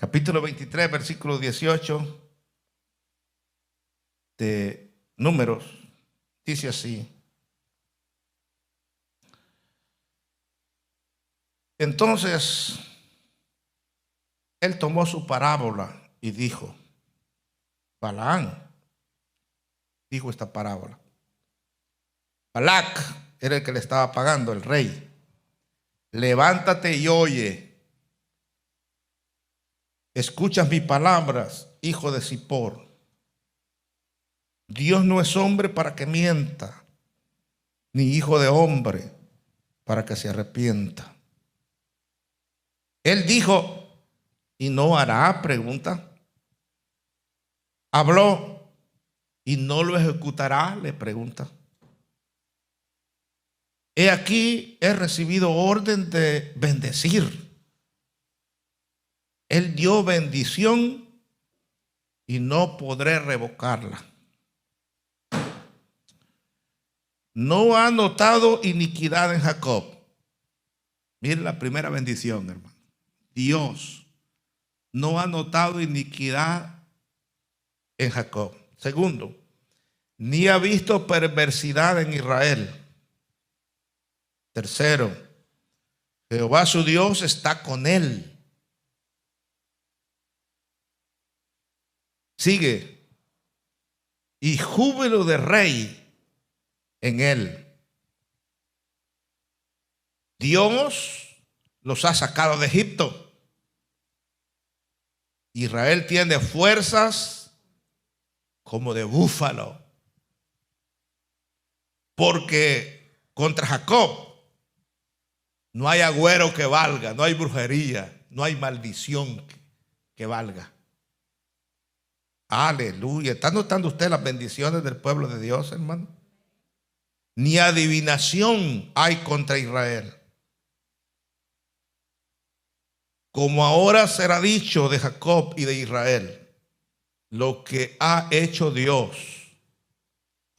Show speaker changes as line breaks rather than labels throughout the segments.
capítulo 23, versículo 18 de Números, dice así: entonces él tomó su parábola y dijo, Balaán dijo esta parábola. Balac era el que le estaba pagando, el rey. Levántate y oye. Escucha mis palabras, hijo de Zippor. Dios no es hombre para que mienta, ni hijo de hombre para que se arrepienta. Él dijo, y no hará, pregunta. Habló, y no lo ejecutará, le pregunta. He aquí, he recibido orden de bendecir. Él dio bendición y no podré revocarla. No ha notado iniquidad en Jacob. Miren la primera bendición, hermano. Dios no ha notado iniquidad en Jacob. Segundo, ni ha visto perversidad en Israel. Tercero, Jehová su Dios está con él. Sigue, y júbilo de rey en él. Dios los ha sacado de Egipto. Israel tiene fuerzas como de búfalo, porque contra Jacob no hay agüero que valga, no hay brujería, no hay maldición que valga. Aleluya. ¿Está notando usted las bendiciones del pueblo de Dios, hermano? Ni adivinación hay contra Israel. Como ahora será dicho de Jacob y de Israel, lo que ha hecho Dios.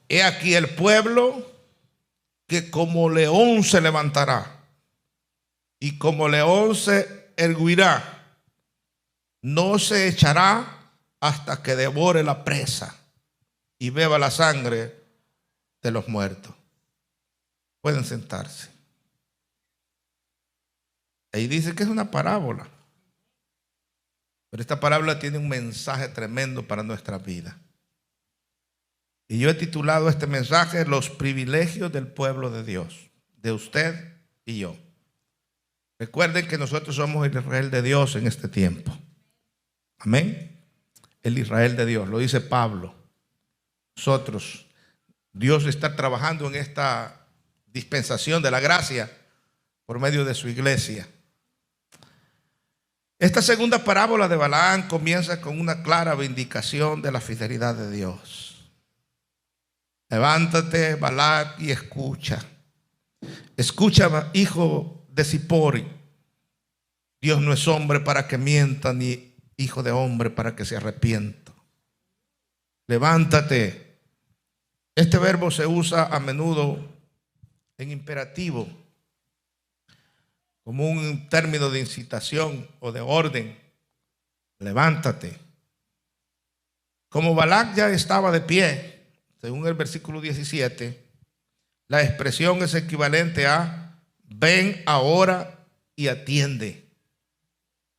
He aquí el pueblo que como león se levantará y como león se erguirá, no se echará hasta que devore la presa y beba la sangre de los muertos. Pueden sentarse. Ahí dice que es una parábola, pero esta parábola tiene un mensaje tremendo para nuestra vida. Y yo he titulado este mensaje Los privilegios del pueblo de Dios, de usted y yo. Recuerden que nosotros somos el Israel de Dios en este tiempo. Amén. El Israel de Dios, lo dice Pablo. Nosotros, Dios está trabajando en esta dispensación de la gracia por medio de su iglesia. Esta segunda parábola de Balaán comienza con una clara vindicación de la fidelidad de Dios. Levántate, Balac, y escucha. Escucha, hijo de Zippor. Dios no es hombre para que mienta, ni hijo de hombre para que se arrepienta. Levántate. Este verbo se usa a menudo en imperativo, como un término de incitación o de orden. Levántate. Como Balac ya estaba de pie, según el versículo 17, la expresión es equivalente a ven ahora y atiende.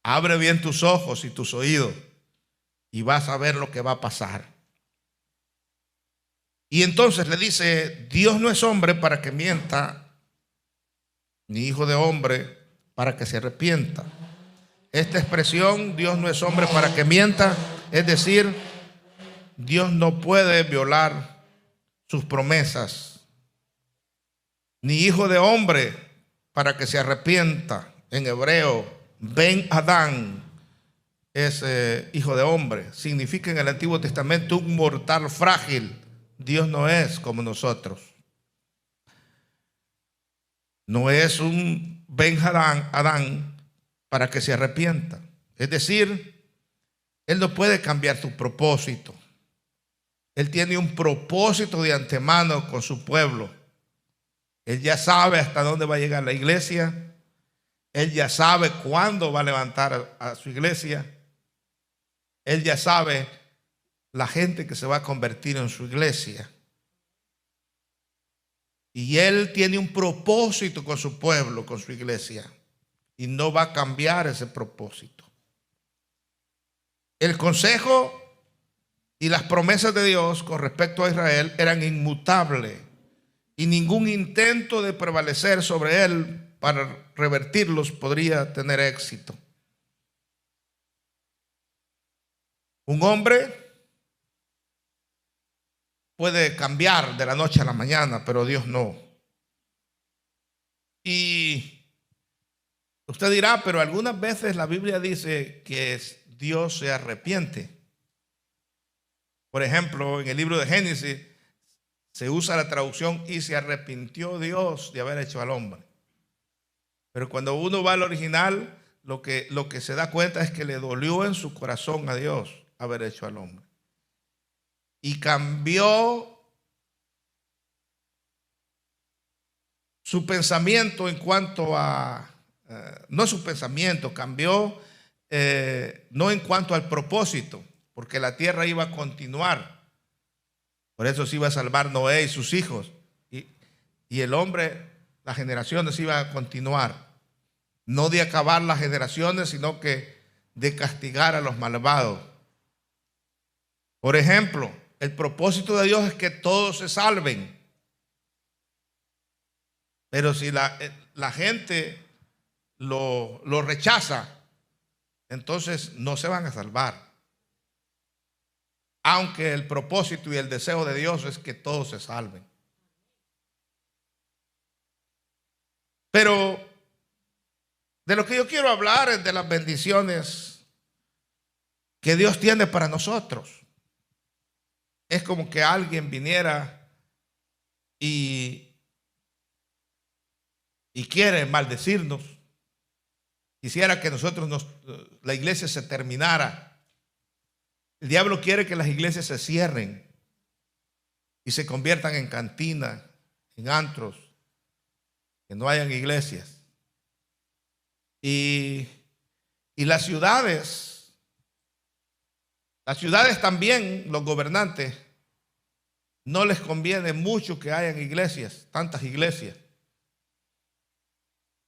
Abre bien tus ojos y tus oídos y vas a ver lo que va a pasar. Y entonces le dice, Dios no es hombre para que mienta, ni hijo de hombre para que se arrepienta. Esta expresión, Dios no es hombre para que mienta, es decir, Dios no puede violar sus promesas, ni hijo de hombre para que se arrepienta. En hebreo, Ben Adán es hijo de hombre. Significa en el Antiguo Testamento un mortal frágil. Dios no es como nosotros. No es un Ben Adán para que se arrepienta. Es decir, Él no puede cambiar su propósito. Él tiene un propósito de antemano con su pueblo. Él ya sabe hasta dónde va a llegar la iglesia. Él ya sabe cuándo va a levantar a su iglesia. Él ya sabe la gente que se va a convertir en su iglesia. Y Él tiene un propósito con su pueblo, con su iglesia. Y no va a cambiar ese propósito. El consejo y las promesas de Dios con respecto a Israel eran inmutables. Y ningún intento de prevalecer sobre Él para revertirlos podría tener éxito. Un hombre puede cambiar de la noche a la mañana, pero Dios no. Y usted dirá, pero algunas veces la Biblia dice que Dios se arrepiente. Por ejemplo, en el libro de Génesis se usa la traducción y se arrepintió Dios de haber hecho al hombre. Pero cuando uno va al original, lo que se da cuenta es que le dolió en su corazón a Dios haber hecho al hombre. Y cambió su pensamiento en cuanto a, no su pensamiento, cambió no en cuanto al propósito, porque la tierra iba a continuar. Por eso se iba a salvar Noé y sus hijos. Y el hombre, las generaciones iban a continuar. No de acabar las generaciones, sino que de castigar a los malvados. Por ejemplo, el propósito de Dios es que todos se salven. Pero si la gente lo rechaza, entonces no se van a salvar. Aunque el propósito y el deseo de Dios es que todos se salven. Pero de lo que yo quiero hablar es de las bendiciones que Dios tiene para nosotros. Es como que alguien viniera y quiere maldecirnos. Quisiera que la iglesia se terminara. El diablo quiere que las iglesias se cierren y se conviertan en cantinas, en antros, que no hayan iglesias. Y las ciudades también, los gobernantes, no les conviene mucho que hayan iglesias, tantas iglesias.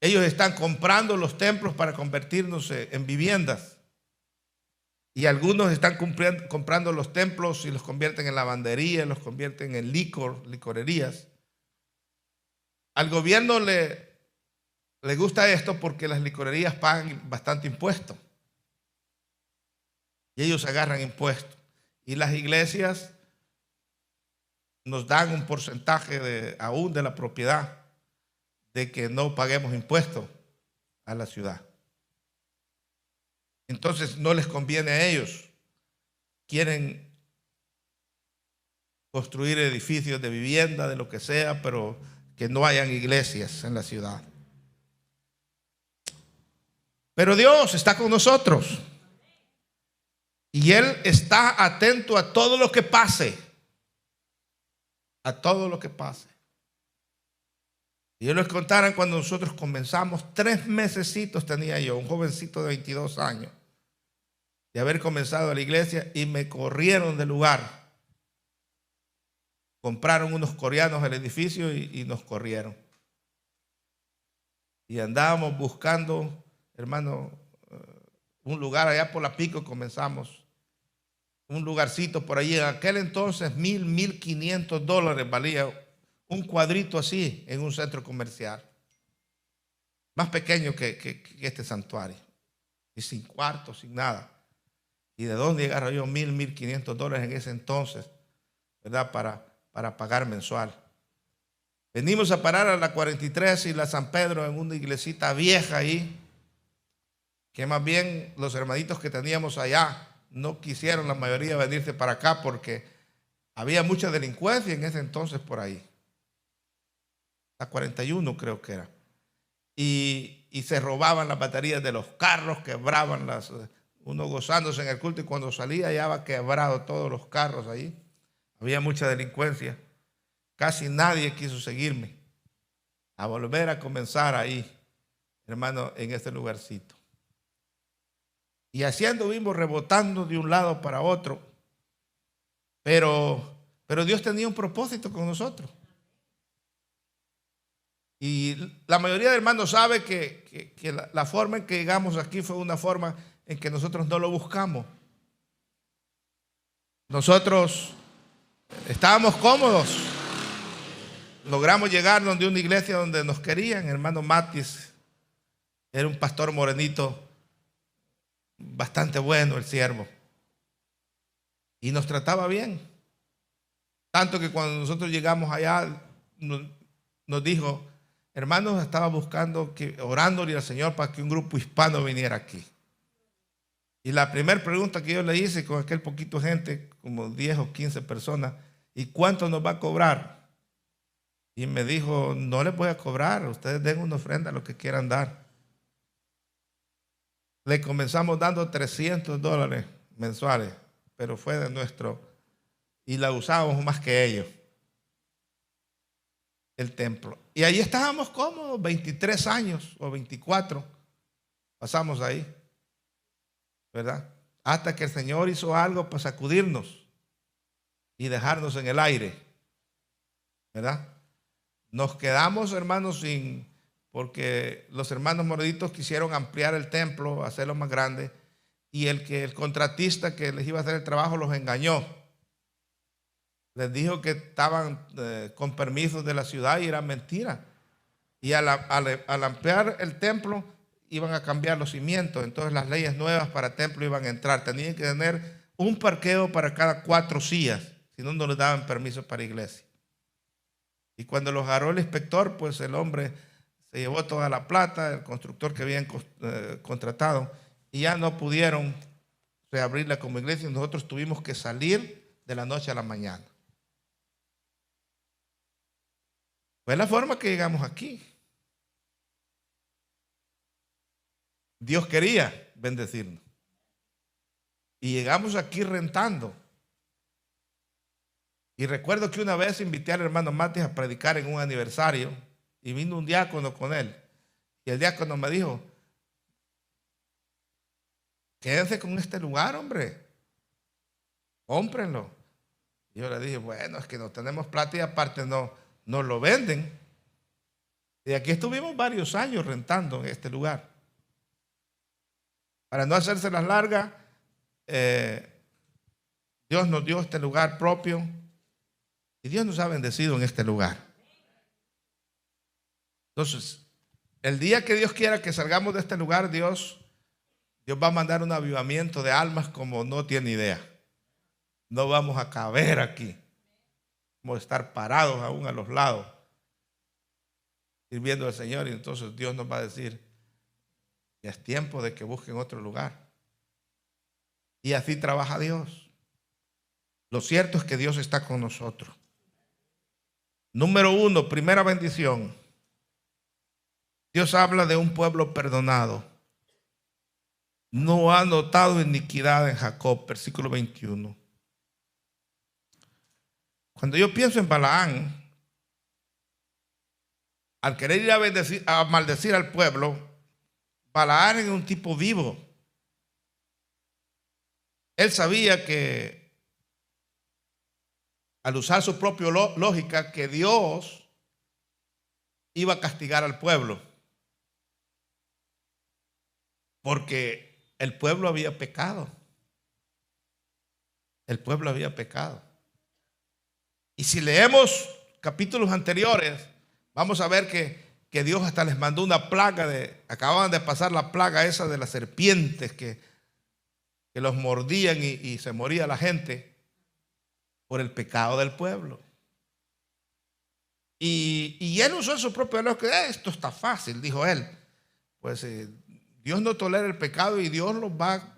Ellos están comprando los templos para convertirnos en viviendas. Y algunos están comprando los templos y los convierten en lavandería, los convierten en licorerías. Al gobierno le gusta esto porque las licorerías pagan bastante impuesto. Y ellos agarran impuestos. Y las iglesias nos dan un porcentaje aún de la propiedad de que no paguemos impuestos a la ciudad. Entonces no les conviene a ellos. Quieren construir edificios de vivienda, de lo que sea, pero que no hayan iglesias en la ciudad. Pero Dios está con nosotros. Y Él está atento a todo lo que pase. A todo lo que pase. Y yo les contaran cuando nosotros comenzamos, 3 mesecitos tenía yo, un jovencito de 22 años, de haber comenzado la iglesia, y me corrieron del lugar. Compraron unos coreanos el edificio y nos corrieron. Y andábamos buscando, hermano, un lugar allá por la Pico. Comenzamos un lugarcito por allí. En aquel entonces $1,500 valía un cuadrito así en un centro comercial, más pequeño que este santuario, y sin cuarto, sin nada. ¿Y de dónde agarro yo $1,500 en ese entonces, verdad, para pagar mensual? Venimos a parar a la 43 y la San Pedro, en una iglesita vieja ahí, que más bien los hermanitos que teníamos allá no quisieron la mayoría venirse para acá porque había mucha delincuencia en ese entonces por ahí. La 41 creo que era. Y se robaban las baterías de los carros, quebraban uno gozándose en el culto, y cuando salía ya había quebrado todos los carros ahí. Había mucha delincuencia. Casi nadie quiso seguirme a volver a comenzar ahí, hermano, en este lugarcito. Y así anduvimos rebotando de un lado para otro. Pero Dios tenía un propósito con nosotros. Y la mayoría de hermanos sabe que la forma en que llegamos aquí fue una forma en que nosotros no lo buscamos. Nosotros estábamos cómodos. Logramos llegar donde una iglesia donde nos querían. Hermano Matis era un pastor morenito bastante bueno, el siervo. Y nos trataba bien. Tanto que cuando nosotros llegamos allá, nos dijo: hermanos, estaba buscando, orándole al Señor para que un grupo hispano viniera aquí. Y la primera pregunta que yo le hice con aquel poquito gente, como 10 o 15 personas: ¿y cuánto nos va a cobrar? Y me dijo: no les voy a cobrar, ustedes den una ofrenda, lo que quieran dar. Le comenzamos dando $300 mensuales, pero fue de nuestro, y la usábamos más que ellos, el templo. Y ahí estábamos cómodos, 23 años o 24, pasamos ahí, ¿verdad? Hasta que el Señor hizo algo para sacudirnos y dejarnos en el aire, ¿verdad? Nos quedamos, hermanos, porque los hermanos moreditos quisieron ampliar el templo, hacerlo más grande, y el contratista que les iba a hacer el trabajo los engañó. Les dijo que estaban con permisos de la ciudad y era mentira. Y al ampliar el templo iban a cambiar los cimientos. Entonces las leyes nuevas para templo iban a entrar. Tenían que tener un parqueo para cada 4 sillas, si no, no les daban permiso para iglesia. Y cuando los agarró el inspector, pues el hombre se llevó toda la plata, el constructor que habían contratado, y ya no pudieron reabrirla como iglesia. Y nosotros tuvimos que salir de la noche a la mañana. Fue la forma que llegamos aquí. Dios quería bendecirnos. Y llegamos aquí rentando. Y recuerdo que una vez invité al hermano Matis a predicar en un aniversario y vino un diácono con él. Y el diácono me dijo: quédense con este lugar, hombre. Cómprenlo. Y yo le dije: bueno, es que no tenemos plata y aparte no lo venden. Y aquí estuvimos varios años rentando en este lugar. Para no hacerse las largas, Dios nos dio este lugar propio y Dios nos ha bendecido en este lugar. Entonces, el día que Dios quiera que salgamos de este lugar, Dios va a mandar un avivamiento de almas como no tiene idea. No vamos a caber aquí. Vamos a estar parados aún a los lados, sirviendo al Señor, y entonces Dios nos va a decir: ya es tiempo de que busquen otro lugar. Y así trabaja Dios. Lo cierto es que Dios está con nosotros. Número 1, primera bendición. Dios habla de un pueblo perdonado. No ha notado iniquidad en Jacob, versículo 21. Cuando yo pienso en Balaán, al querer ir a maldecir al pueblo, Balaán era un tipo vivo. Él sabía que, al usar su propia lógica, que Dios iba a castigar al pueblo, porque el pueblo había pecado. El pueblo había pecado. Y si leemos capítulos anteriores, vamos a ver que Dios hasta les mandó una plaga acababan de pasar la plaga esa de las serpientes que los mordían y se moría la gente por el pecado del pueblo. Y él usó su propio lógica. Esto está fácil, dijo él. Pues Dios no tolera el pecado y Dios los va a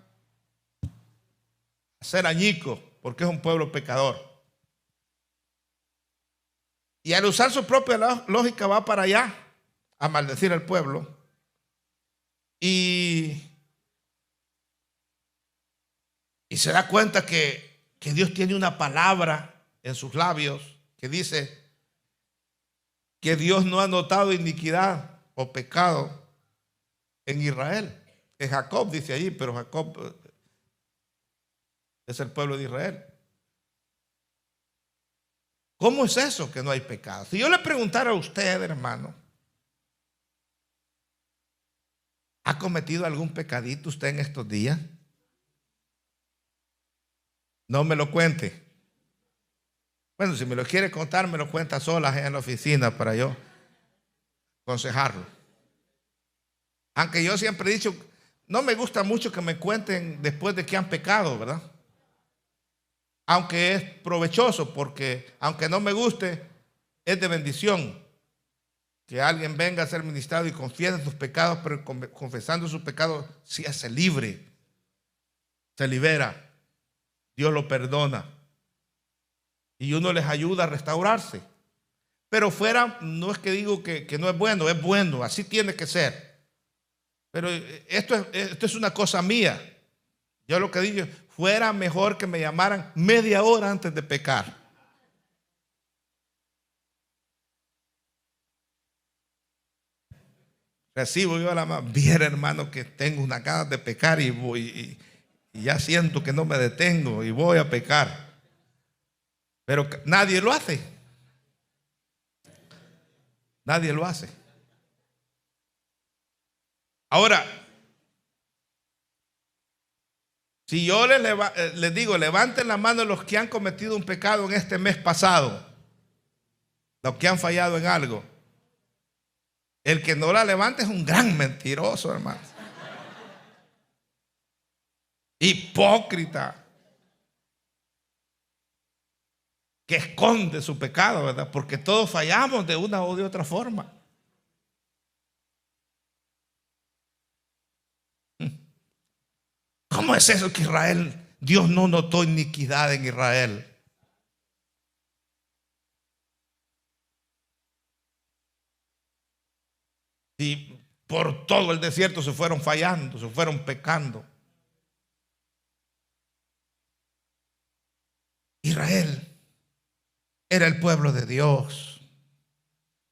hacer añicos porque es un pueblo pecador. Y al usar su propia lógica va para allá a maldecir al pueblo. Y se da cuenta que Dios tiene una palabra en sus labios que dice que Dios no ha notado iniquidad o pecado en Israel. Es Jacob, dice allí, pero Jacob es el pueblo de Israel. ¿Cómo es eso que no hay pecado? Si yo le preguntara a usted, hermano, ¿ha cometido algún pecadito usted en estos días? No me lo cuente. Bueno, si me lo quiere contar, me lo cuenta sola en la oficina para yo aconsejarlo. Aunque yo siempre he dicho, no me gusta mucho que me cuenten después de que han pecado, ¿verdad? Aunque es provechoso, porque aunque no me guste, es de bendición que alguien venga a ser ministrado y confiese sus pecados, pero confesando sus pecados, se hace libre, se libera, Dios lo perdona y uno les ayuda a restaurarse. Pero fuera, no es que digo que no es bueno, así tiene que ser. Pero esto es una cosa mía. Yo lo que digo, fuera mejor que me llamaran media hora antes de pecar. Recibo yo a la mano, viera hermano que tengo una ganas de pecar y voy y ya siento que no me detengo y voy a pecar. Pero nadie lo hace. Nadie lo hace. Ahora, si yo les digo, levanten la mano los que han cometido un pecado en este mes pasado, los que han fallado en algo, el que no la levante es un gran mentiroso, hermano. Hipócrita. Que esconde su pecado, ¿verdad? Porque todos fallamos de una o de otra forma. ¿Cómo es eso que Dios no notó iniquidad en Israel? Y por todo el desierto se fueron fallando, se fueron pecando. Israel era el pueblo de Dios.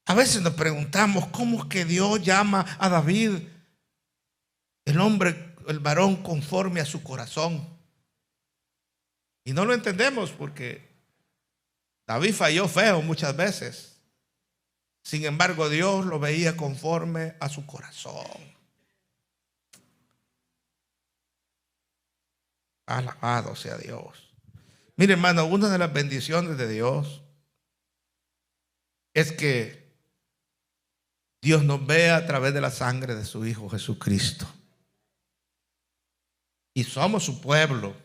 A veces nos preguntamos cómo es que Dios llama a David el hombre, el varón conforme a su corazón. Y no lo entendemos porque David falló feo muchas veces. Sin embargo, Dios lo veía conforme a su corazón. Alabado sea Dios. Mire, hermano, una de las bendiciones de Dios es que Dios nos ve a través de la sangre de su Hijo Jesucristo. Y somos su pueblo.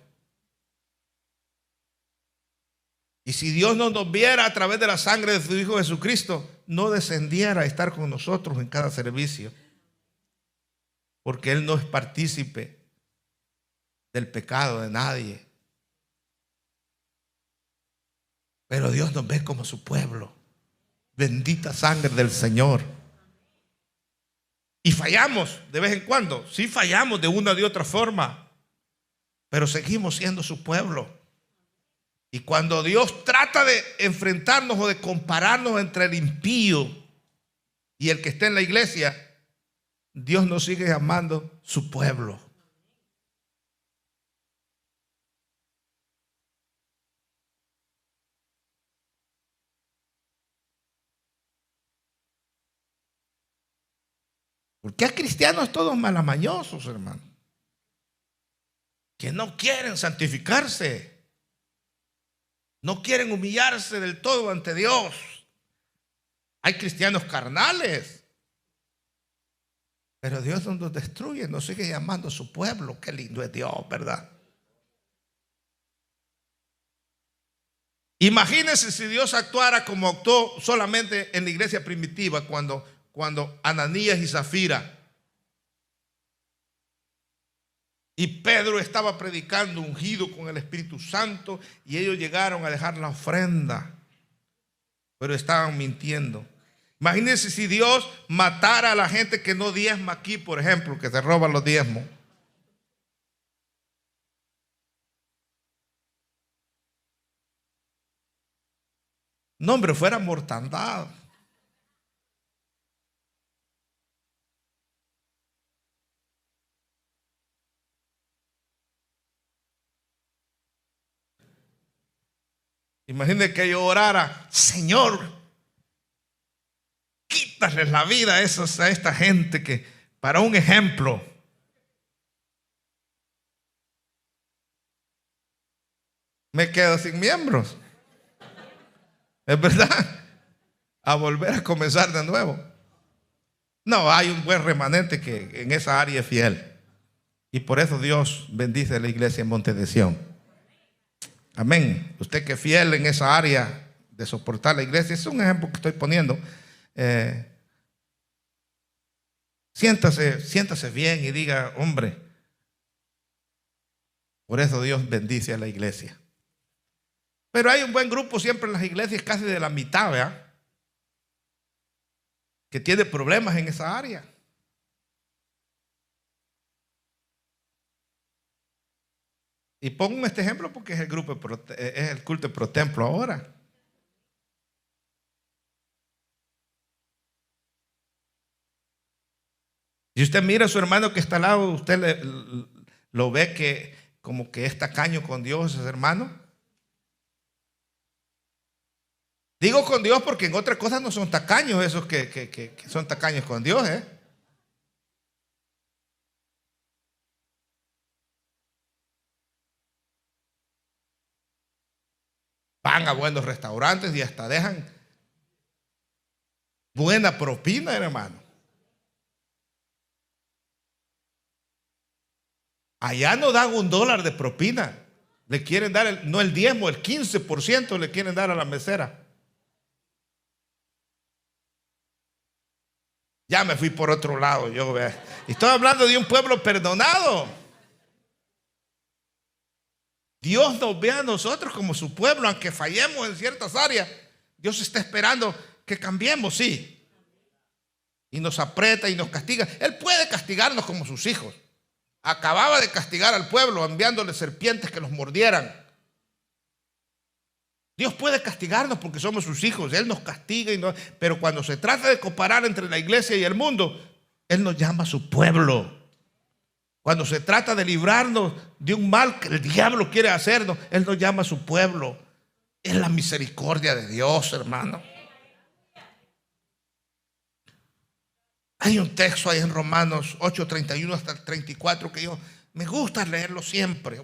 Y si Dios no nos viera a través de la sangre de su Hijo Jesucristo, no descendiera a estar con nosotros en cada servicio. Porque Él no es partícipe del pecado de nadie. Pero Dios nos ve como su pueblo. Bendita sangre del Señor. Y fallamos de vez en cuando. Sí fallamos de una o de otra forma. Pero seguimos siendo su pueblo. Y cuando Dios trata de enfrentarnos o de compararnos entre el impío y el que está en la iglesia, Dios nos sigue llamando su pueblo. Porque hay cristianos todos malamañosos, hermano, que no quieren santificarse. No quieren humillarse del todo ante Dios. Hay cristianos carnales. Pero Dios no nos destruye, nos sigue llamando a su pueblo. Qué lindo es Dios, ¿verdad? Imagínense si Dios actuara como actuó solamente en la iglesia primitiva cuando Ananías y Zafira y Pedro estaba predicando ungido con el Espíritu Santo y ellos llegaron a dejar la ofrenda, pero estaban mintiendo. Imagínense si Dios matara a la gente que no diezma aquí, por ejemplo, que se roban los diezmos. No, hombre, fuera mortandad. Imagínate que yo orara: Señor, quítales la vida a esta gente que, para un ejemplo, me quedo sin miembros. ¿Es verdad? A volver a comenzar de nuevo. No, hay un buen remanente que en esa área es fiel. Y por eso Dios bendice a la iglesia en Monte de Sión. Amén. Usted que es fiel en esa área de soportar la iglesia, es un ejemplo que estoy poniendo. Siéntase bien y diga: hombre, por eso Dios bendice a la iglesia. Pero hay un buen grupo siempre en las iglesias, casi de la mitad, ¿verdad?, que tiene problemas en esa área. Y pongo este ejemplo porque es el culto de protemplo ahora. Si usted mira a su hermano que está al lado, usted lo ve que como que es tacaño con Dios, ese hermano. Digo con Dios porque en otras cosas no son tacaños esos que son tacaños con Dios, ¿eh? Van a buenos restaurantes y hasta dejan buena propina, hermano. Allá no dan $1 de propina. Le quieren dar, no el diezmo, el 15% le quieren dar a la mesera. Ya me fui por otro lado. Yo estoy hablando de un pueblo perdonado. Dios nos ve a nosotros como su pueblo, aunque fallemos en ciertas áreas. Dios está esperando que cambiemos, sí. Y nos aprieta y nos castiga. Él puede castigarnos como sus hijos. Acababa de castigar al pueblo enviándole serpientes que los mordieran. Dios puede castigarnos porque somos sus hijos. Él nos castiga, pero cuando se trata de comparar entre la iglesia y el mundo, Él nos llama a su pueblo. Cuando se trata de librarnos de un mal que el diablo quiere hacernos, Él nos llama a su pueblo. Es la misericordia de Dios, hermano. Hay un texto ahí en Romanos 8:31 hasta el 34 que yo me gusta leerlo siempre.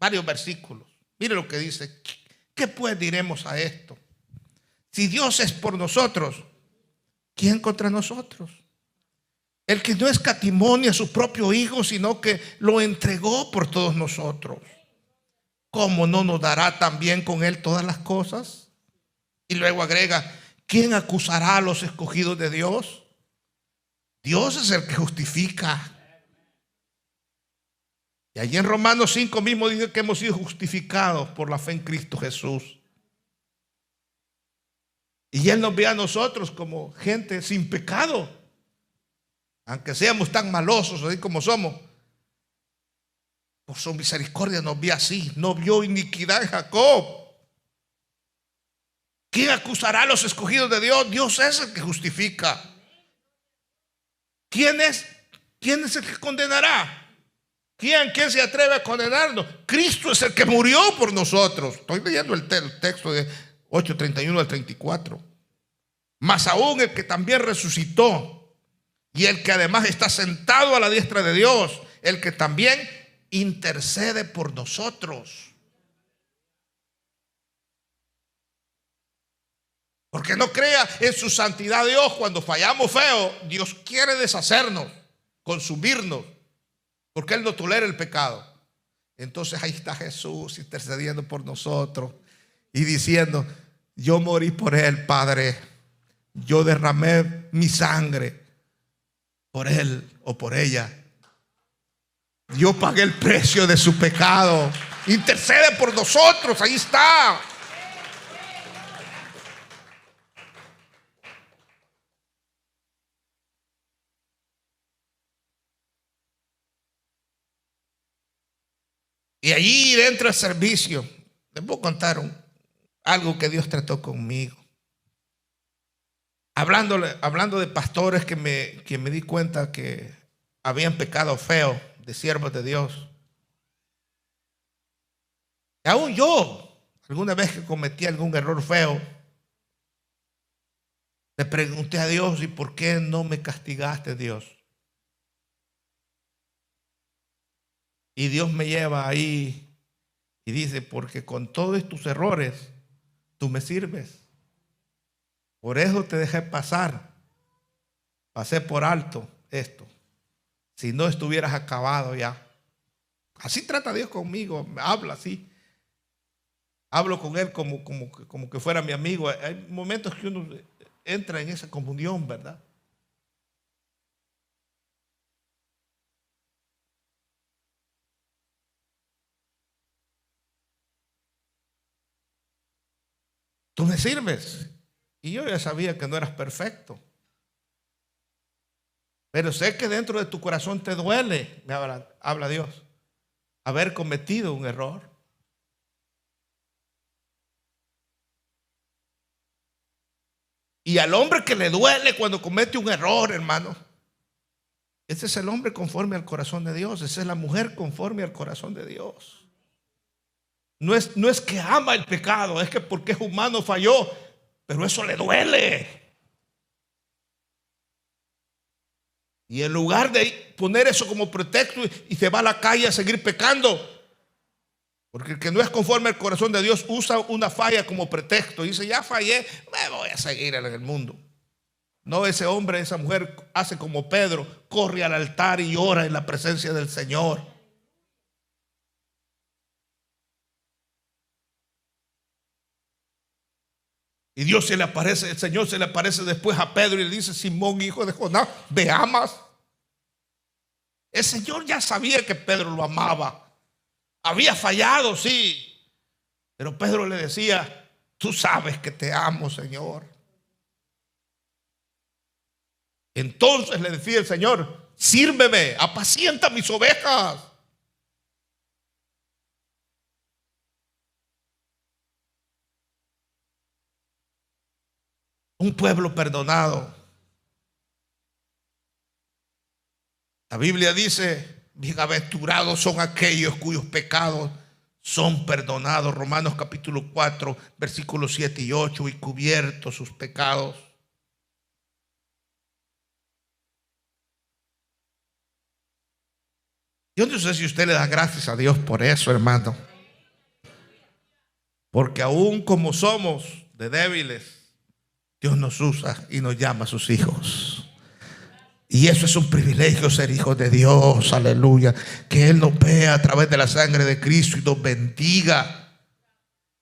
Varios versículos. Mire lo que dice. ¿Qué pues diremos a esto? Si Dios es por nosotros, ¿quién contra nosotros? El que no escatimó ni a su propio Hijo, sino que lo entregó por todos nosotros, ¿cómo no nos dará también con Él todas las cosas? Y luego agrega: ¿quién acusará a los escogidos de Dios? Dios es el que justifica. Y allí en Romanos 5 mismo dice que hemos sido justificados por la fe en Cristo Jesús. Y Él nos ve a nosotros como gente sin pecado. Aunque seamos tan malosos así como somos, por su misericordia nos ve así. No vio iniquidad en Jacob. ¿Quién acusará a los escogidos de Dios? Dios es el que justifica. ¿Quién es el que condenará? ¿Quién se atreve a condenarnos? Cristo es el que murió por nosotros. Estoy leyendo el texto de 8:31 al 34. Más aún el que también resucitó, y el que además está sentado a la diestra de Dios, el que también intercede por nosotros. Porque no crea en su santidad Dios. Cuando fallamos feo, Dios quiere deshacernos, consumirnos, porque Él no tolera el pecado. Entonces ahí está Jesús intercediendo por nosotros y diciendo: yo morí por Él, Padre. Yo derramé mi sangre por él o por ella. Yo pagué el precio de su pecado. Intercede por nosotros. Ahí está. Y allí dentro del servicio les voy a contar algo que Dios trató conmigo. Hablando de pastores que me di cuenta que habían pecado feo, de siervos de Dios. Aún yo, alguna vez que cometí algún error feo, le pregunté a Dios: ¿y por qué no me castigaste, Dios? Y Dios me lleva ahí y dice: porque con todos tus errores tú me sirves. Por eso te dejé pasar. Pasé por alto esto. Si no estuvieras acabado ya. Así trata Dios conmigo. Me habla así. Hablo con Él como que fuera mi amigo. Hay momentos que uno entra en esa comunión, ¿verdad? Tú me sirves. Y yo ya sabía que no eras perfecto. Pero sé que dentro de tu corazón te duele, me habla Dios, haber cometido un error. Y al hombre que le duele cuando comete un error, hermano, ese es el hombre conforme al corazón de Dios. Esa es la mujer conforme al corazón de Dios. No es que ama el pecado, es que porque es humano falló, pero eso le duele. Y en lugar de poner eso como pretexto y se va a la calle a seguir pecando, porque el que no es conforme al corazón de Dios usa una falla como pretexto y dice: ya fallé, me voy a seguir en el mundo. No, ese hombre, esa mujer hace como Pedro, corre al altar y ora en la presencia del Señor. Y Dios se le aparece, el Señor se le aparece después a Pedro y le dice: Simón, hijo de Jonás, ¿me amas? El Señor ya sabía que Pedro lo amaba. Había fallado, sí, pero Pedro le decía: tú sabes que te amo, Señor. Entonces le decía el Señor: sírveme, apacienta mis ovejas. Un pueblo perdonado. La Biblia dice: bienaventurados son aquellos cuyos pecados son perdonados. Romanos capítulo 4, versículos 7 y 8. Y cubiertos sus pecados. Yo no sé si usted le da gracias a Dios por eso, hermano. Porque aún como somos de débiles, Dios nos usa y nos llama a sus hijos. Y eso es un privilegio, ser hijos de Dios, aleluya. Que Él nos vea a través de la sangre de Cristo y nos bendiga.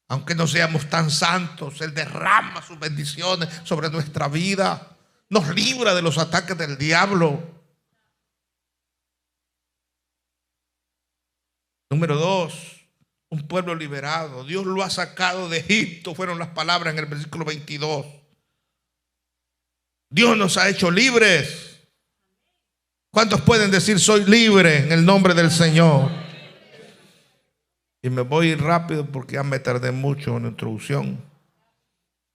Aunque no seamos tan santos, Él derrama sus bendiciones sobre nuestra vida. Nos libra de los ataques del diablo. Número 2, un pueblo liberado. Dios lo ha sacado de Egipto, fueron las palabras en el versículo 22. Dios nos ha hecho libres. ¿Cuántos pueden decir: soy libre en el nombre del Señor? Y me voy rápido porque ya me tardé mucho en la introducción.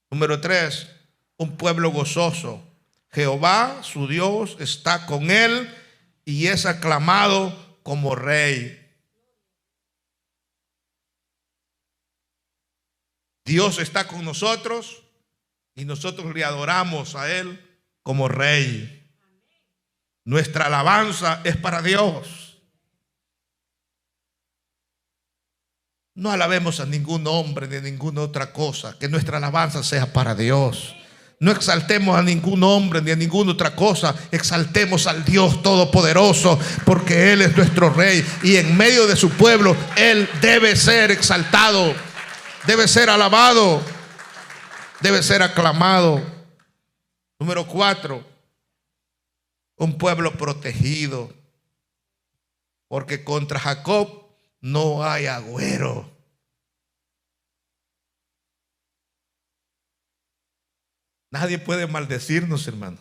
Número 3, un pueblo gozoso. Jehová, su Dios, está con él y es aclamado como rey. Dios está con nosotros y nosotros le adoramos a Él como rey. Nuestra alabanza es para Dios. No alabemos a ningún hombre ni a ninguna otra cosa. Que nuestra alabanza sea para Dios. No exaltemos a ningún hombre ni a ninguna otra cosa. Exaltemos al Dios Todopoderoso, porque Él es nuestro rey y en medio de su pueblo Él debe ser exaltado. Debe ser alabado, debe ser aclamado. Número 4, un pueblo protegido, porque contra Jacob no hay agüero. Nadie puede maldecirnos, hermano.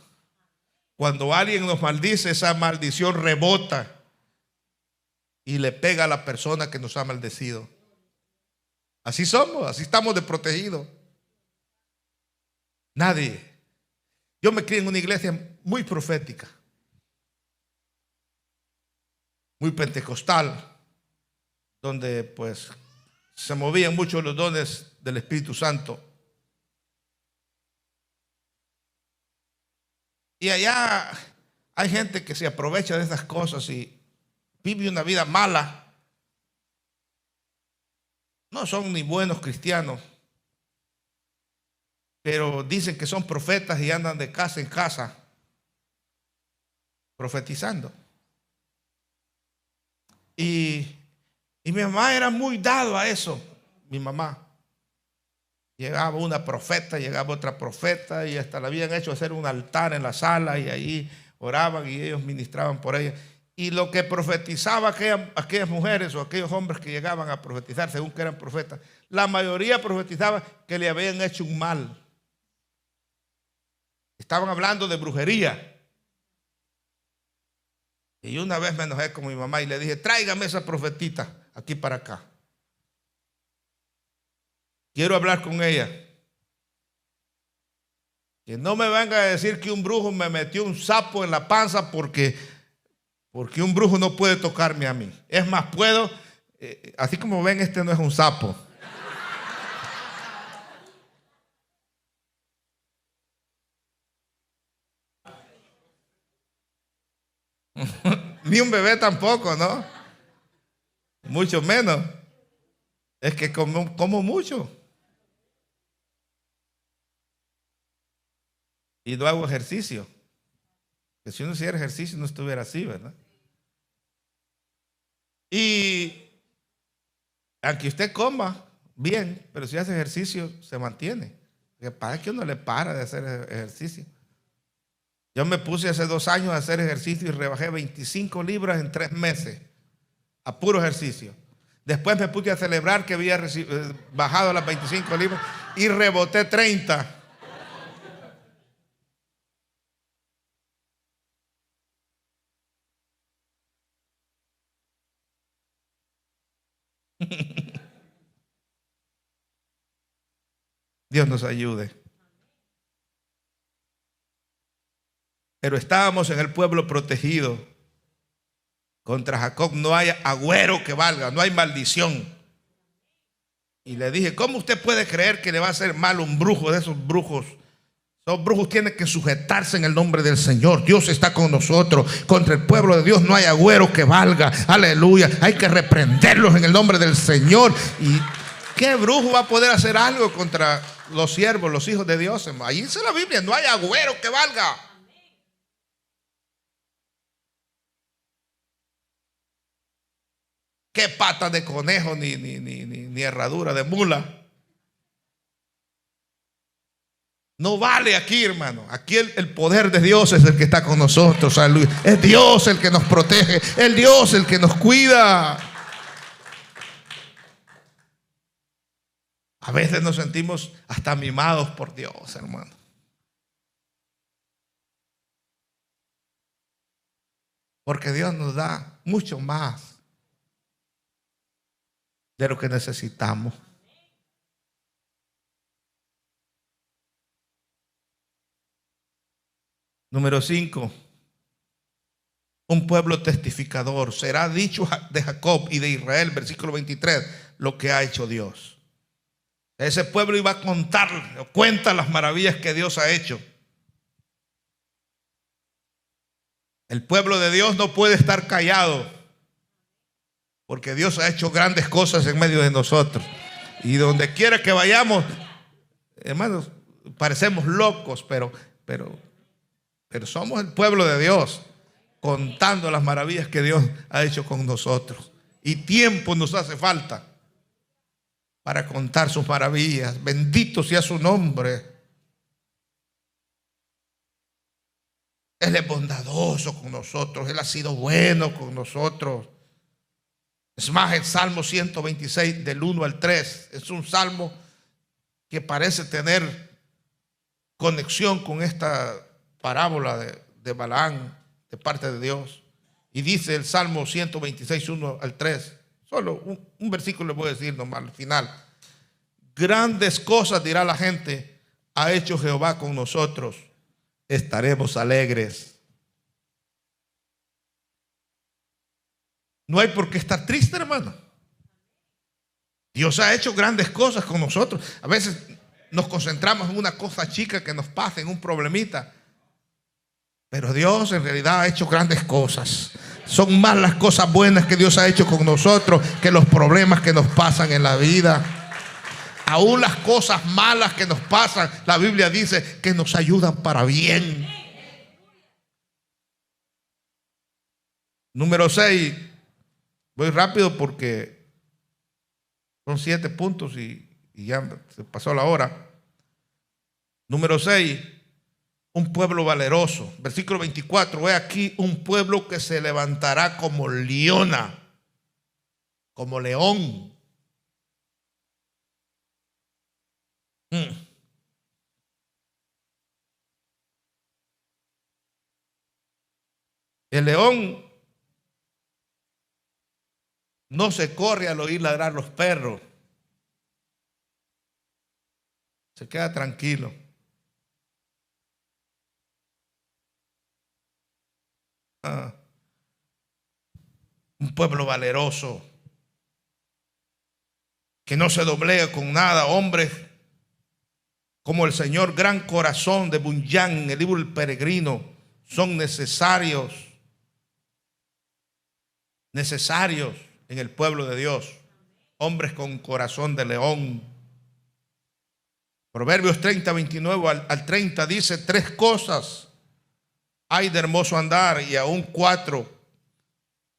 Cuando alguien nos maldice, esa maldición rebota y le pega a la persona que nos ha maldecido. Así somos, así estamos de protegidos. Nadie. Yo me crié en una iglesia muy profética, muy pentecostal, donde pues se movían mucho los dones del Espíritu Santo. Y allá hay gente que se aprovecha de esas cosas y vive una vida mala. No son ni buenos cristianos, pero dicen que son profetas y andan de casa en casa profetizando. Y mi mamá era muy dado a eso. Mi mamá. Llegaba una profeta, llegaba otra profeta y hasta le habían hecho hacer un altar en la sala y ahí oraban y ellos ministraban por ella. Y lo que profetizaba aquellas mujeres o aquellos hombres que llegaban a profetizar, según que eran profetas, la mayoría profetizaba que le habían hecho un mal. Estaban hablando de brujería. Y una vez me enojé con mi mamá y le dije, tráigame esa profetita aquí para acá. Quiero hablar con ella. Que no me venga a decir que un brujo me metió un sapo en la panza porque un brujo no puede tocarme a mí. Es más, puedo, así como ven, este no es un sapo. Ni un bebé tampoco, ¿no? Mucho menos. Es que como mucho. Y no hago ejercicio. Que si uno hiciera ejercicio no estuviera así, ¿verdad? Y aunque usted coma bien, pero si hace ejercicio se mantiene. Lo que pasa es que uno le para de hacer ejercicio. Yo me puse hace 2 años a hacer ejercicio y rebajé 25 libras en 3 meses. A puro ejercicio. Después me puse a celebrar que había bajado las 25 libras y reboté 30. Dios nos ayude. Pero estábamos en el pueblo protegido. Contra Jacob no hay agüero que valga, no hay maldición. Y le dije, ¿cómo usted puede creer que le va a hacer mal un brujo de esos brujos? Los brujos tienen que sujetarse en el nombre del Señor. Dios está con nosotros. Contra el pueblo de Dios no hay agüero que valga. Aleluya. Hay que reprenderlos en el nombre del Señor. ¿Y qué brujo va a poder hacer algo contra los siervos, los hijos de Dios? Ahí dice la Biblia, no hay agüero que valga. ¿Qué pata de conejo ni herradura de mula? No vale aquí, hermano. Aquí el poder de Dios es el que está con nosotros. Es Dios el que nos protege. Es Dios el que nos cuida. A veces nos sentimos hasta mimados por Dios, hermano. Porque Dios nos da mucho más de lo que necesitamos. Número 5. Un pueblo testificador. Será dicho de Jacob y de Israel, versículo 23, lo que ha hecho Dios. Ese pueblo iba a contar, cuenta las maravillas que Dios ha hecho. El pueblo de Dios no puede estar callado, porque Dios ha hecho grandes cosas en medio de nosotros. Y donde quiera que vayamos, hermanos, parecemos locos, pero somos el pueblo de Dios, contando las maravillas que Dios ha hecho con nosotros. Y tiempo nos hace falta para contar sus maravillas. Bendito sea su nombre. Él es bondadoso con nosotros. Él ha sido bueno con nosotros. Es más, el Salmo 126 del 1 al 3 es un salmo que parece tener conexión con esta parábola de Balaam de parte de Dios. Y dice el Salmo 126, 1 al 3. Solo un versículo le voy a decir nomás al final. Grandes cosas dirá la gente, ha hecho Jehová con nosotros. Estaremos alegres. No hay por qué estar triste, hermano. Dios ha hecho grandes cosas con nosotros. A veces nos concentramos en una cosa chica que nos pasa, en un problemita. Pero Dios en realidad ha hecho grandes cosas. Son más las cosas buenas que Dios ha hecho con nosotros que los problemas que nos pasan en la vida. Aún las cosas malas que nos pasan, la Biblia dice que nos ayudan para bien. Número 6. Voy rápido porque son 7 puntos y ya se pasó la hora. Número 6. Un pueblo valeroso. Versículo 24. Ve aquí un pueblo que se levantará como leona, como león. El león no se corre al oír ladrar los perros. Se queda tranquilo. Un pueblo valeroso que no se doblega con nada. Hombres como el Señor, gran corazón de Bunyan en el libro del Peregrino, son necesarios en el pueblo de Dios. Hombres con corazón de león. Proverbios 30, 29 al 30 dice: 3 cosas hay de hermoso andar, y aún 4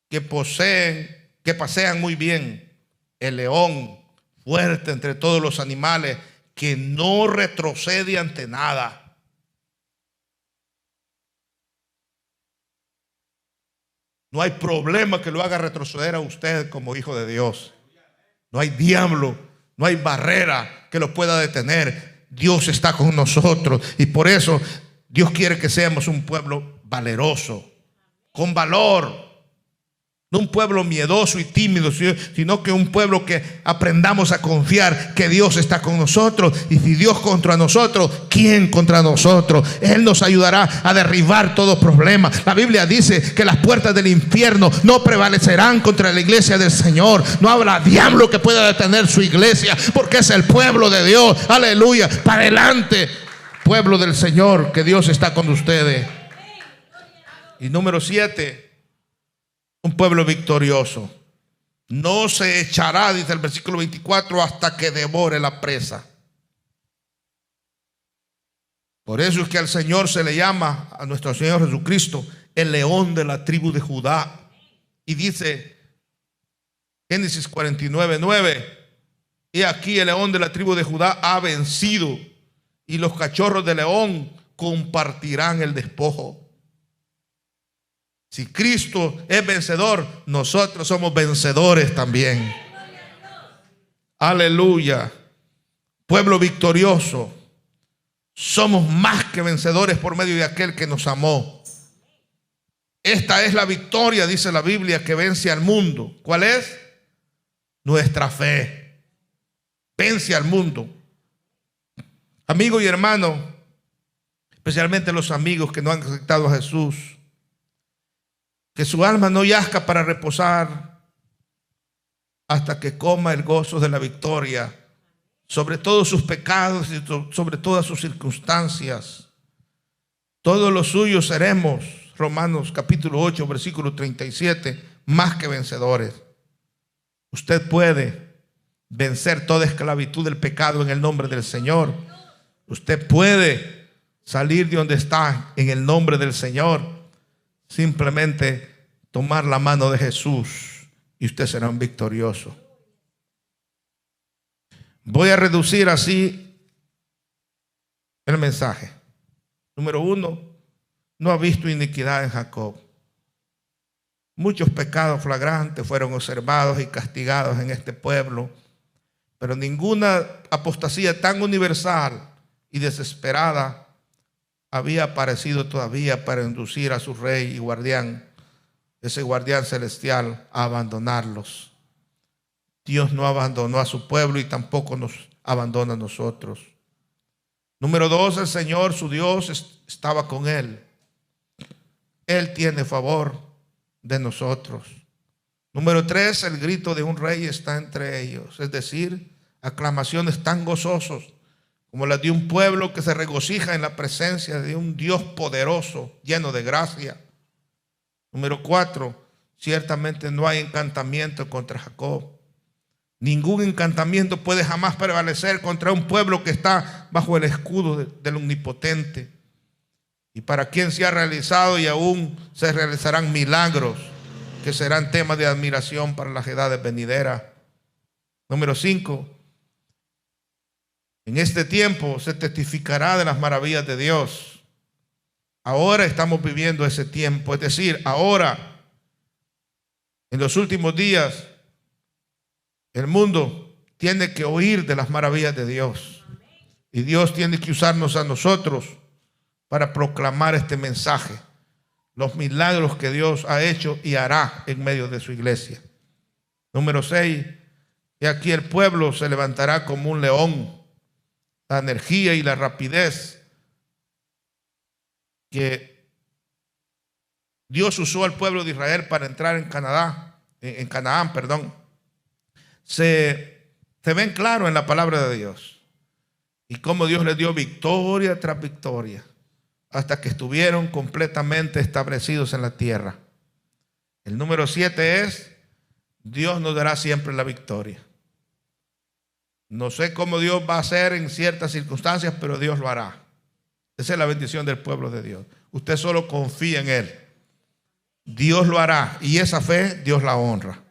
que pasean muy bien. El león, fuerte entre todos los animales, que no retrocede ante nada. No hay problema que lo haga retroceder a usted como hijo de Dios. No hay diablo, no hay barrera que lo pueda detener. Dios está con nosotros y por eso Dios quiere que seamos un pueblo valeroso, con valor. No un pueblo miedoso y tímido, sino que un pueblo que aprendamos a confiar que Dios está con nosotros. Y si Dios contra nosotros, ¿quién contra nosotros? Él nos ayudará a derribar todo problema. La Biblia dice que las puertas del infierno no prevalecerán contra la iglesia del Señor. No habrá diablo que pueda detener su iglesia, porque es el pueblo de Dios. Aleluya. Para adelante, pueblo del Señor, que Dios está con ustedes. Y número 7. Un pueblo victorioso. No se echará, dice el versículo 24, hasta que devore la presa. Por eso es que al Señor se le llama, a nuestro Señor Jesucristo, el león de la tribu de Judá. Y dice Génesis 49, 9: y aquí el león de la tribu de Judá ha vencido, y los cachorros de león compartirán el despojo. Si Cristo es vencedor, nosotros somos vencedores también. Aleluya. Pueblo victorioso. Somos más que vencedores por medio de aquel que nos amó. Esta es la victoria, dice la Biblia, que vence al mundo. ¿Cuál es? Nuestra fe. Vence al mundo. Amigo y hermano, especialmente los amigos que no han aceptado a Jesús, que su alma no yazca para reposar hasta que coma el gozo de la victoria sobre todos sus pecados y sobre todas sus circunstancias. Todos los suyos seremos, Romanos capítulo 8, versículo 37, más que vencedores. Usted puede vencer toda esclavitud del pecado en el nombre del Señor. Usted puede salir de donde está en el nombre del Señor. Simplemente tomar la mano de Jesús y usted será un victorioso. Voy a reducir así el mensaje. Número 1, no ha visto iniquidad en Jacob. Muchos pecados flagrantes fueron observados y castigados en este pueblo, pero ninguna apostasía tan universal y desesperada había aparecido todavía para inducir a su rey y guardián, ese guardián celestial, a abandonarlos. Dios no abandonó a su pueblo y tampoco nos abandona a nosotros. Número 2, el Señor, su Dios, estaba con él. Él tiene favor de nosotros. Número 3, el grito de un rey está entre ellos, es decir, aclamaciones tan gozosos como las de un pueblo que se regocija en la presencia de un Dios poderoso, lleno de gracia. Número 4, ciertamente no hay encantamiento contra Jacob. Ningún encantamiento puede jamás prevalecer contra un pueblo que está bajo el escudo del Omnipotente, y para quien se ha realizado y aún se realizarán milagros que serán temas de admiración para las edades venideras. Número 5, en este tiempo se testificará de las maravillas de Dios. Ahora estamos viviendo ese tiempo, es decir, ahora, en los últimos días, el mundo tiene que oír de las maravillas de Dios. Y Dios tiene que usarnos a nosotros para proclamar este mensaje, los milagros que Dios ha hecho y hará en medio de su iglesia. Número 6, y aquí el pueblo se levantará como un león. La energía y la rapidez que Dios usó al pueblo de Israel para entrar en Canaán, se ven claro en la palabra de Dios, y cómo Dios les dio victoria tras victoria hasta que estuvieron completamente establecidos en la tierra. El número 7 es: Dios nos dará siempre la victoria. No sé cómo Dios va a hacer en ciertas circunstancias, pero Dios lo hará. Esa es la bendición del pueblo de Dios. Usted solo confía en Él. Dios lo hará, y esa fe Dios la honra.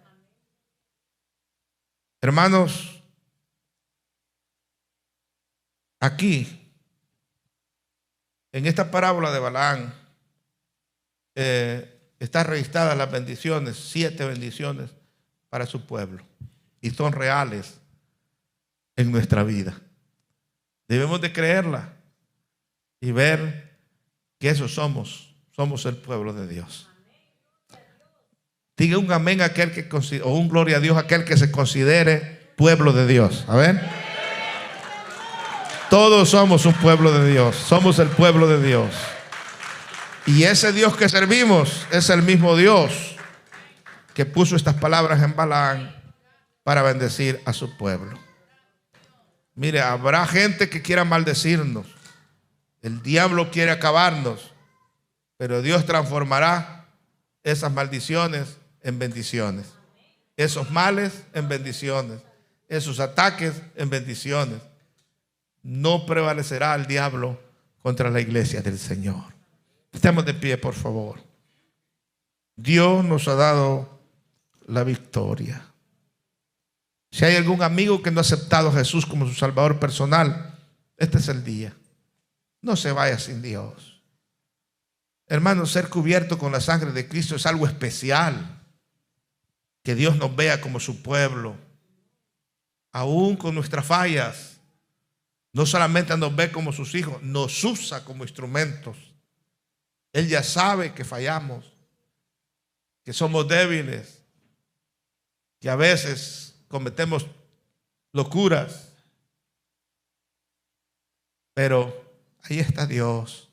Hermanos, aquí, en esta parábola de Balaam, están registradas las bendiciones, 7 bendiciones para su pueblo, y son reales en nuestra vida. Debemos de creerla y ver que eso somos el pueblo de Dios. Diga un amén aquel que o un gloria a Dios aquel que se considere pueblo de Dios. A ver, todos somos un pueblo de Dios, somos el pueblo de Dios, y ese Dios que servimos es el mismo Dios que puso estas palabras en Balaam para bendecir a su pueblo. Mire, habrá gente que quiera maldecirnos, el diablo quiere acabarnos, pero Dios transformará esas maldiciones en bendiciones, esos males en bendiciones, esos ataques en bendiciones. No prevalecerá el diablo contra la iglesia del Señor. Estemos de pie, por favor. Dios nos ha dado la victoria. Si hay algún amigo que no ha aceptado a Jesús como su Salvador personal, este es el día. No se vaya sin Dios. Hermano, ser cubierto con la sangre de Cristo es algo especial. Que Dios nos vea como su pueblo, aún con nuestras fallas. No solamente nos ve como sus hijos, nos usa como instrumentos. Él ya sabe que fallamos, que somos débiles, que a veces cometemos locuras, pero ahí está Dios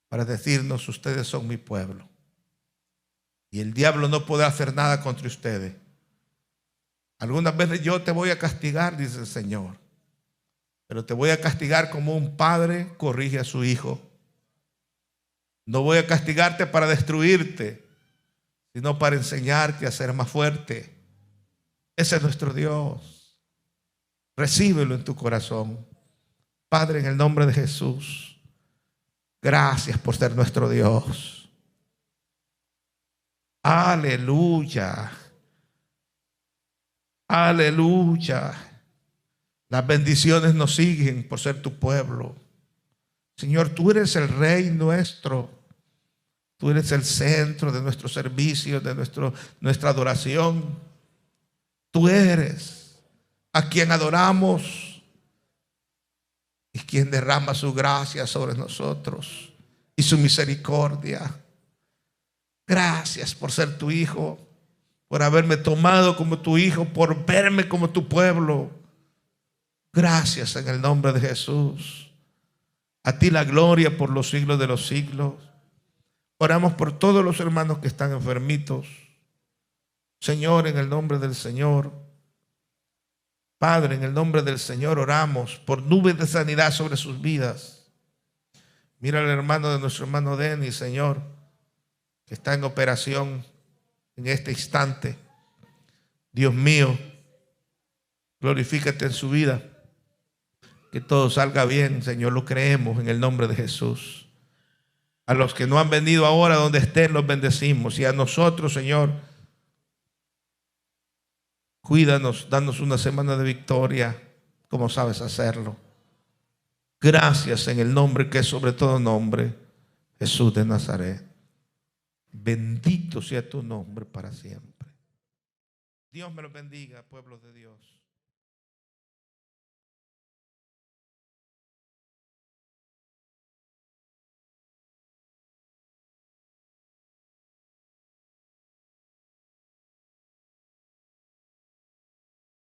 para decirnos: ustedes son mi pueblo, y el diablo no podrá hacer nada contra ustedes. Algunas veces yo te voy a castigar, dice el Señor, pero te voy a castigar como un padre corrige a su hijo. No voy a castigarte para destruirte, sino para enseñarte a ser más fuerte. Ese es nuestro Dios. Recíbelo en tu corazón. Padre, en el nombre de Jesús, gracias por ser nuestro Dios. Aleluya. Aleluya. Las bendiciones nos siguen por ser tu pueblo. Señor, tú eres el Rey nuestro. Tú eres el centro de nuestro servicio, de nuestra adoración. Tú eres a quien adoramos y quien derrama su gracia sobre nosotros y su misericordia. Gracias por ser tu hijo, por haberme tomado como tu hijo, por verme como tu pueblo. Gracias en el nombre de Jesús. A ti la gloria por los siglos de los siglos. Oramos por todos los hermanos que están enfermitos. Señor, en el nombre del Señor. Padre, en el nombre del Señor oramos por nubes de sanidad sobre sus vidas. Mira al hermano de nuestro hermano Denis, Señor, que está en operación en este instante. Dios mío, glorifícate en su vida. Que todo salga bien, Señor, lo creemos en el nombre de Jesús. A los que no han venido ahora, donde estén, los bendecimos. Y a nosotros, Señor, cuídanos, danos una semana de victoria, como sabes hacerlo. Gracias en el nombre que es sobre todo nombre, Jesús de Nazaret. Bendito sea tu nombre para siempre. Dios me los bendiga, pueblos de Dios.